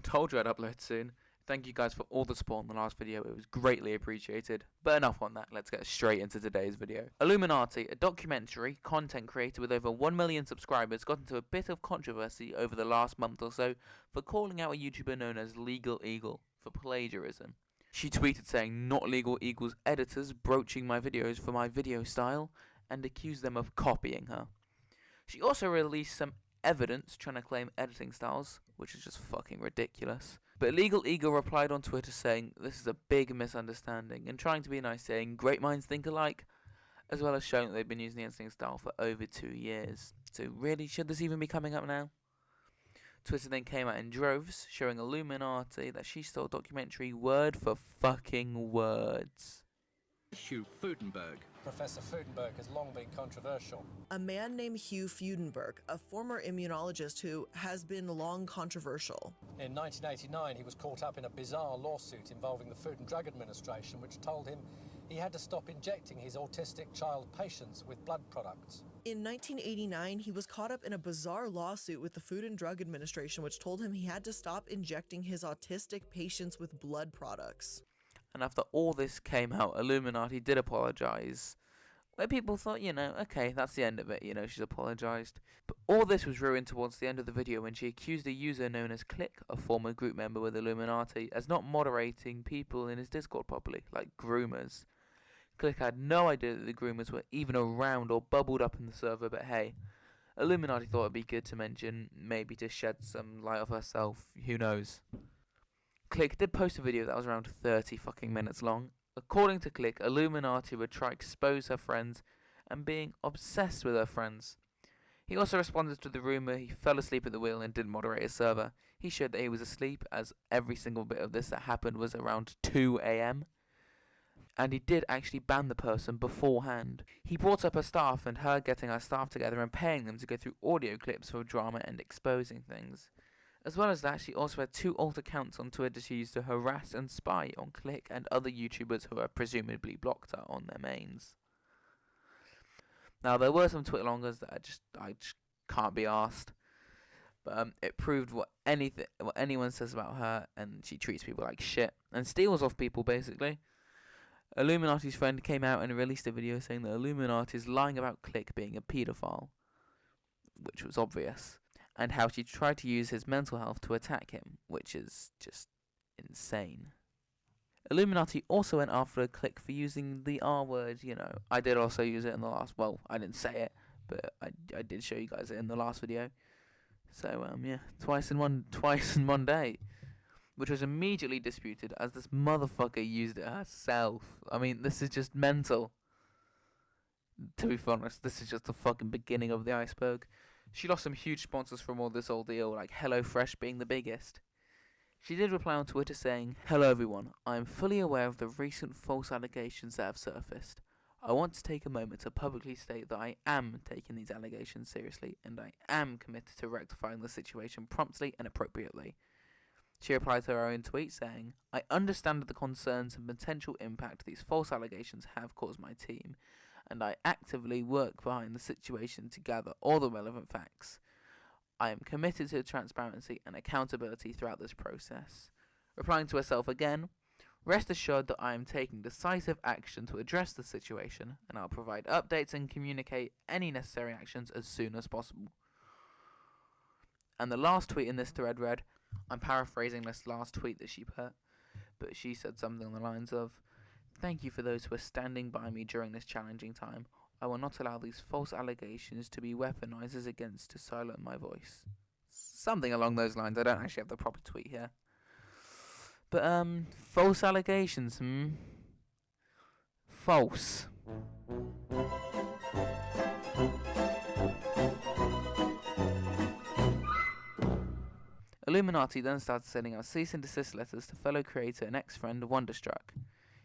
Told you I'd upload soon. Thank you guys for all the support on the last video, it was greatly appreciated. But enough on that, let's get straight into today's video. Iilluminaughtii, a documentary content creator with over 1 million subscribers, got into a bit of controversy over the last month or so for calling out a YouTuber known as Legal Eagle for plagiarism. She tweeted saying, "Not Legal Eagle's editors broaching my videos for my video style," and accused them of copying her. She also released some evidence trying to claim editing styles, which is just fucking ridiculous. But Legal Eagle replied on Twitter saying this is a big misunderstanding and trying to be nice, saying great minds think alike, as well as showing that they've been using the editing style for over 2 years. So really, should this even be coming up now? Twitter then came out in droves, showing Iilluminaughtii that she stole documentary word for fucking words. Hugh Fudenberg. Professor Fudenberg has long been controversial. A man named Hugh Fudenberg, a former immunologist who has been long controversial. In 1989, he was caught up in a bizarre lawsuit involving the Food and Drug Administration, which told him he had to stop injecting his autistic child patients with blood products. In 1989, he was caught up in a bizarre lawsuit with the Food and Drug Administration, which told him he had to stop injecting his autistic patients with blood products. And after all this came out, Iilluminaughtii did apologise. Where people thought, okay, that's the end of it, she's apologised. But all this was ruined towards the end of the video when she accused a user known as Click, a former group member with Iilluminaughtii, as not moderating people in his Discord properly, like groomers. Click had no idea that the groomers were even around or bubbled up in the server, but hey, Iilluminaughtii thought it'd be good to mention, maybe to shed some light of herself, who knows. Click did post a video that was around 30 fucking minutes long. According to Click, Iilluminaughtii would try to expose her friends and being obsessed with her friends. He also responded to the rumour he fell asleep at the wheel and didn't moderate his server. He showed that he was asleep, as every single bit of this that happened was around 2 AM. And he did actually ban the person beforehand. He brought up her staff and her getting her staff together and paying them to go through audio clips for drama and exposing things. As well as that, she also had 2 alt accounts on Twitter she used to harass and spy on Click and other YouTubers who had presumably blocked her on their mains. Now, there were some Twitter longers that I just can't be arsed. But it proved what anyone says about her, and she treats people like shit and steals off people, basically. Iilluminaughtii's friend came out and released a video saying that Iilluminaughtii is lying about Click being a paedophile, which was obvious, and how she tried to use his mental health to attack him, which is just insane. Iilluminaughtii also went after Click for using the R word, I did also use it in the last, well, I didn't say it, but I did show you guys it in the last video. So, yeah, twice in one day, which was immediately disputed as this motherfucker used it herself. I mean, this is just mental. To be honest, this is just the fucking beginning of the iceberg. She lost some huge sponsors from all this ordeal, like HelloFresh being the biggest. She did reply on Twitter saying, "Hello everyone, I am fully aware of the recent false allegations that have surfaced. I want to take a moment to publicly state that I am taking these allegations seriously, and I am committed to rectifying the situation promptly and appropriately." She replied to her own tweet saying, "I understand the concerns and potential impact these false allegations have caused my team, and I actively work behind the situation to gather all the relevant facts. I am committed to transparency and accountability throughout this process." Replying to herself again, "Rest assured that I am taking decisive action to address the situation, and I'll provide updates and communicate any necessary actions as soon as possible." And the last tweet in this thread read, I'm paraphrasing this last tweet that she put, but she said something on the lines of, "Thank you for those who are standing by me during this challenging time. I will not allow these false allegations to be weaponized as against to silence my voice." Something along those lines. I don't actually have the proper tweet here. But, false allegations, False. Iilluminaughtii then started sending out cease and desist letters to fellow creator and ex-friend Wonderstruck.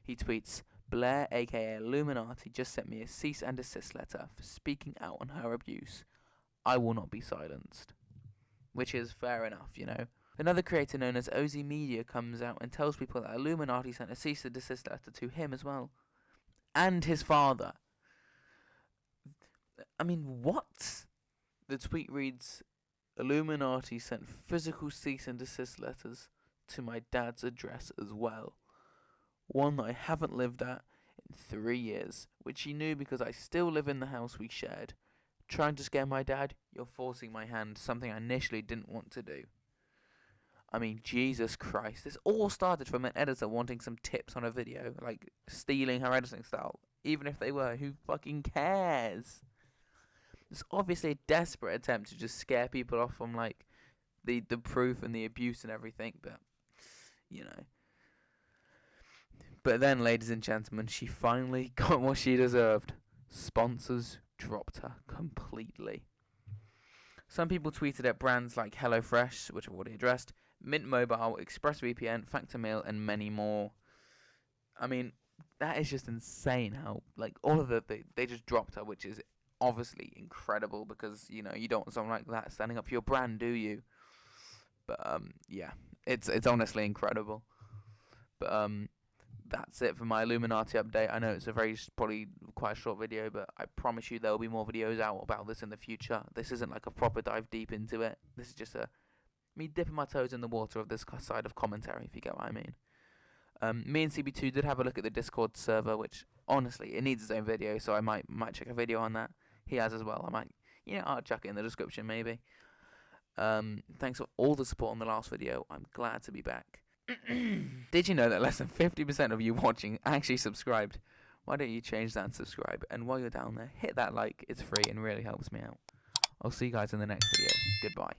He tweets, "Blair aka Iilluminaughtii just sent me a cease and desist letter for speaking out on her abuse. I will not be silenced." Which is fair enough, Another creator known as OZ Media comes out and tells people that Iilluminaughtii sent a cease and desist letter to him as well. And his father. I mean, what? The tweet reads, Illuminaughtii sent physical cease and desist letters to my dad's address as well. One that I haven't lived at in 3 years, which he knew because I still live in the house we shared. Trying to scare my dad? You're forcing my hand, something I initially didn't want to do. I mean, Jesus Christ. This all started from an editor wanting some tips on a video, like stealing her editing style. Even if they were, who fucking cares? It's obviously a desperate attempt to just scare people off from, like, the proof and the abuse and everything, but, you know. But then, ladies and gentlemen, she finally got what she deserved. Sponsors dropped her completely. Some people tweeted at brands like HelloFresh, which I've already addressed, Mint Mobile, ExpressVPN, FactorMail, and many more. I mean, that is just insane how, like, all of they just dropped her, which is obviously incredible because, you know, you don't want someone like that standing up for your brand, do you? But, yeah, it's honestly incredible. But, that's it for my Illuminaughtii update. I know it's probably quite a short video, but I promise you there will be more videos out about this in the future. This isn't like a proper dive deep into it. This is just me dipping my toes in the water of this side of commentary, if you get what I mean. Me and CB2 did have a look at the Discord server, which honestly it needs its own video, so I might check a video on that. He has as well. I might, I'll chuck it in the description maybe. Thanks for all the support on the last video. I'm glad to be back. Did you know that less than 50% of you watching actually subscribed? Why don't you change that and subscribe? And while you're down there, hit that like. It's free and really helps me out. I'll see you guys in the next video. Goodbye.